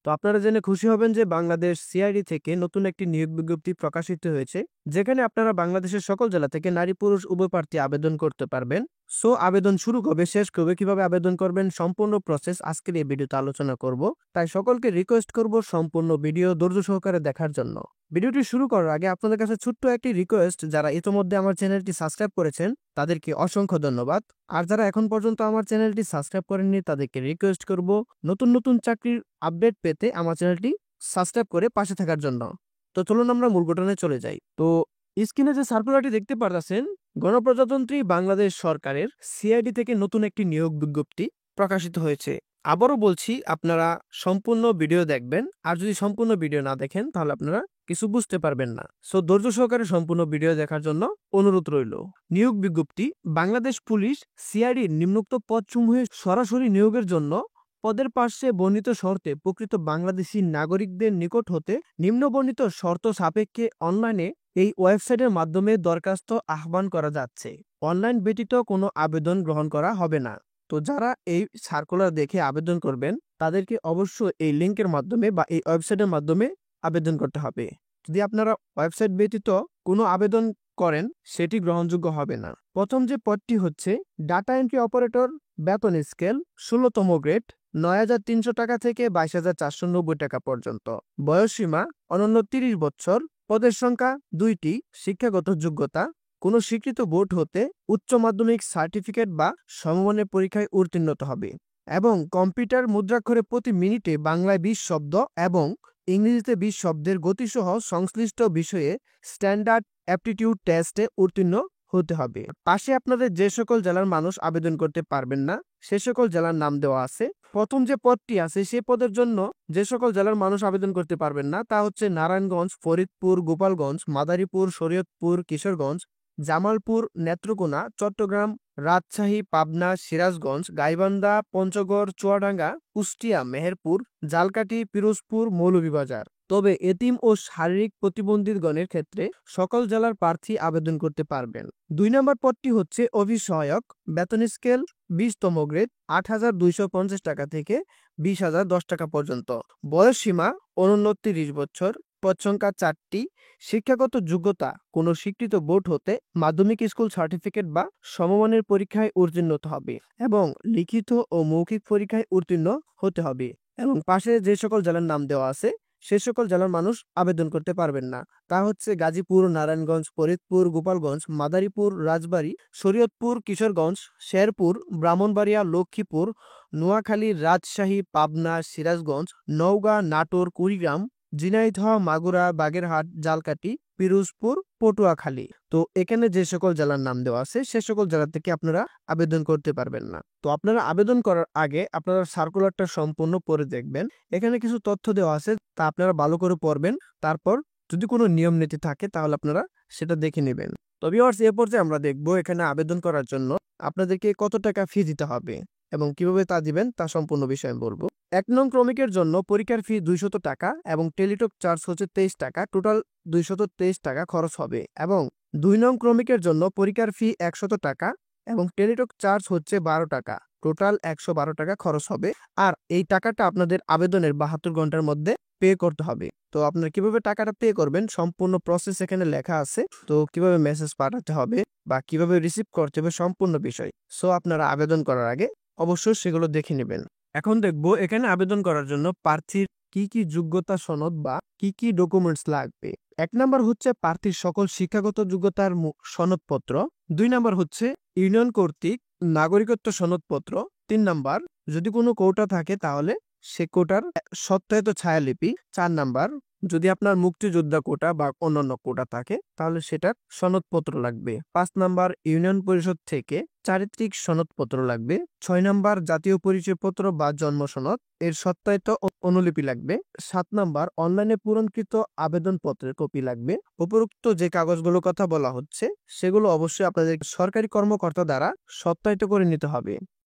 তো আপনারা জেনে খুশি হবেন যে বাংলাদেশ সিআইডি থেকে নতুন একটি নিয়োগ বিজ্ঞপ্তি প্রকাশিত হয়েছে, যেখানে আপনারা বাংলাদেশের সকল জেলা থেকে নারী পুরুষ উভয় প্রার্থী আবেদন করতে পারবেন। সো আবেদন শুরু কবে, শেষ কবে, কিভাবে আবেদন করবেন, সম্পূর্ণ প্রসেস আজকের এই ভিডিওতে আলোচনা করব। তাই সকলকে রিকোয়েস্ট করব সম্পূর্ণ ভিডিও ধৈর্য সহকারে দেখার জন্য। ভিডিওটি শুরু করার আগে আপনাদের কাছে ছোট্ট একটি রিকোয়েস্ট, যারা ইতোমধ্যে আমার চ্যানেলটি সাবস্ক্রাইব করেছেন তাদেরকে অসংখ্য ধন্যবাদ। আর যারা এখন পর্যন্ত আমার চ্যানেলটি সাবস্ক্রাইব করেননি তাদেরকে রিকোয়েস্ট করব নতুন নতুন চাকরির আপডেট পেতে আমার চ্যানেলটি সাবস্ক্রাইব করে পাশে থাকার জন্য। তো চলুন আমরা মূল ঘটনায় চলে যাই। তো স্ক্রিনে যে সার্কুলারটি দেখতে পারতেছেন, গণপ্রজাতন্ত্রী বাংলাদেশ সরকারের সিআইডি থেকে নতুন একটি নিয়োগ বিজ্ঞপ্তি প্রকাশিত হয়েছে। আবারও বলছি, আপনারা সম্পূর্ণ ভিডিও দেখবেন, আর যদি সম্পূর্ণ ভিডিও না দেখেন তাহলে আপনারা কিছু বুঝতে পারবেন না। সো ধৈর্য সহকারে সম্পূর্ণ ভিডিও দেখার জন্য অনুরোধ রইল। নিয়োগ বিজ্ঞপ্তি। বাংলাদেশ পুলিশ সিআইডির নিম্নোক্ত পদসমূহে সরাসরি নিয়োগের জন্য পদের পার্শ্বে বর্ণিত শর্তে প্রকৃত বাংলাদেশী নাগরিকদের নিকট হতে নিম্নবর্ণিত শর্ত সাপেক্ষে অনলাইনে এই ওয়েবসাইটের মাধ্যমে দরখাস্ত আহ্বান করা যাচ্ছে। অনলাইন ব্যতীত কোনো আবেদন গ্রহণ করা হবে না। তো যারা এই সার্কুলার দেখে আবেদন করবেন তাদেরকে অবশ্যই এই লিঙ্কের মাধ্যমে বা এই ওয়েবসাইটের মাধ্যমে আবেদন করতে হবে। যদি আপনারা ওয়েবসাইট ব্যতীত কোনো আবেদন করেন সেটি গ্রহণযোগ্য হবে না। প্রথম যে পদটি হচ্ছে ডাটা এন্ট্রি অপারেটর, বেতন স্কেল ১৬তম গ্রেড, ৯,৩০০ টাকা থেকে ২২,৪৯০ টাকা পর্যন্ত। বয়সসীমা অনন্য ৩০ বছর। পদের সংখ্যা ২টি। শিক্ষাগত যোগ্যতা কোনো স্বীকৃত বোর্ড হতে উচ্চ মাধ্যমিক সার্টিফিকেট বা সমমানের পরীক্ষায় উত্তীর্ণ হতে হবে এবং কম্পিউটার মুদ্রাক্ষরে প্রতি মিনিটে বাংলায় ২০ শব্দ এবং ইংরেজিতে ২০ শব্দের গতিসহ সংশ্লিষ্ট বিষয়ে স্ট্যান্ডার্ড অ্যাপটিটিউড টেস্টে উত্তীর্ণ হতে হবে। পাশে আপনাদের যে সকল জেলার মানুষ আবেদন করতে পারবেন না সে সকল জেলার নাম দেওয়া আছে। প্রথম যে পদটি আছে সে পদের জন্য যে সকল জেলার মানুষ আবেদন করতে পারবেন না তা হচ্ছে নারায়ণগঞ্জ, ফরিদপুর, গোপালগঞ্জ, মাদারীপুর, শরীয়তপুর, কিশোরগঞ্জ, জামালপুর, নেত্রকোনা, চট্টগ্রাম, রাজশাহী, পাবনা, সিরাজগঞ্জ, গাইবান্ধা, পঞ্চগড়, চুয়াডাঙ্গা, কুষ্টিয়া, মেহেরপুর, ঝালকাঠি, পিরোজপুর, মৌলভীবাজার। তবে এতিম ও শারীরিক প্রতিবন্ধীগণের ক্ষেত্রে সকল জেলার প্রার্থী আবেদন করতে পারবেন। ২ নম্বর পদটি হচ্ছে অফিস সহায়ক, বেতন স্কেল ২০তম গ্রেড, ৮,২৫০ টাকা থেকে ২০,০১০ টাকা পর্যন্ত। বয়স সীমা অনন্য ৩০ বছর। পদ সংখ্যা ৪টি। শিক্ষাগত যোগ্যতা কোনো স্বীকৃত বোর্ড হতে মাধ্যমিক স্কুল সার্টিফিকেট বা সমমানের পরীক্ষায় উত্তীর্ণ হতে হবে এবং লিখিত ও মৌখিক পরীক্ষায় উত্তীর্ণ হতে হবে। এবং পাশে যে সকল জেলার নাম দেওয়া আছে সে সকল জেলার মানুষ আবেদন করতে পারবেন না। তা হচ্ছে গাজীপুর, নারায়ণগঞ্জ, ফরিদপুর, গোপালগঞ্জ, মাদারীপুর, রাজবাড়ী, শরীয়তপুর, কিশোরগঞ্জ, শেরপুর, ব্রাহ্মণবাড়িয়া, লক্ষ্মীপুর, নোয়াখালী, রাজশাহী, পাবনা, সিরাজগঞ্জ, নওগাঁ, নাটোর, কুড়িগ্রাম, ঝিনাইদহ, মাগুরা, বাগেরহাট, ঝালকাঠি, পিরোজপুর, পটুয়াখালী। তো এখানে যে সকল জেলার নাম দেওয়া আছে সে সকল জেলা থেকে আপনারা আবেদন করতে পারবেন না। তো আপনারা আবেদন করার আগে আপনারা সার্কুলারটা সম্পূর্ণ পড়ে দেখবেন। এখানে কিছু তথ্য দেওয়া আছে, তা আপনারা ভালো করে পড়বেন। তারপর যদি কোনো নিয়ম নীতি থাকে তাহলে আপনারা সেটা দেখে নেবেন। তো ভিউয়ার্স, এ পর্যায়ে আমরা দেখব এখানে আবেদন করার জন্য আপনাদেরকে কত টাকা ফি দিতে হবে এবং কিভাবে তা দিবেন তা সম্পূর্ণ বিষয় আমি বলবো। ১ নং ক্রমিকের জন্য পরীক্ষার ফি ২০০ টাকা এবং টেলিটক চার্জ হচ্ছে ২৩ টাকা। টোটাল ২২৩ টাকা খরচ হবে। এবং ২ নং ক্রমিকের জন্য পরীক্ষার ফি ১০০ টাকা এবং টেলিটক চার্জ হচ্ছে ১২ টাকা। টোটাল ১১২ টাকা খরচ হবে। আর এই টাকাটা আপনাদের আবেদনের ৭২ ঘন্টার মধ্যে পে করতে হবে। তো আপনারা কিভাবে টাকাটা পে করবেন সম্পূর্ণ প্রসেস এখানে লেখা আছে। তো কিভাবে মেসেজ পাঠাতে হবে বা কিভাবে রিসিভ করতে হবে সম্পূর্ণ বিষয়। সো আপনারা আবেদন করার আগে অবশ্যই সেগুলো দেখে নেবেন। এখন দেখব এখানে আবেদন করার জন্য প্রার্থীর কি কি যোগ্যতা সনদ বা কি কি ডকুমেন্টস লাগবে। ১ নাম্বার হচ্ছে প্রার্থীর সকল শিক্ষাগত যোগ্যতার সনদপত্র। ২ নাম্বার হচ্ছে ইউনিয়ন কর্তৃক নাগরিকত্ব সনদপত্র। ৩ নাম্বার যদি কোনো কোটা থাকে তাহলে সে কোটার সত্যায়িত ছায়ালিপি। ৪ নাম্বার যদি আপনার মুক্তিযোদ্ধা কোটা বা অন্যান্য কোটা থাকে তাহলে সেটার সনদপত্র লাগবে। ৫ নাম্বার ইউনিয়ন পরিষদ থেকে চারিত্রিক সনদপত্র লাগবে। ৬ নাম্বার জাতীয় পরিচয়পত্র বা জন্ম সনদ এর সত্যায়িত অনুলিপি লাগবে। ৭ নাম্বার অনলাইনে পূরণকৃত আবেদনপত্রের কপি লাগবে। উপরোক্ত যে কাগজগুলোর কথা বলা হচ্ছে সেগুলো অবশ্যই আপনাদের সরকারি কর্মকর্তা দ্বারা সত্যায়িত করে নিতে হবে।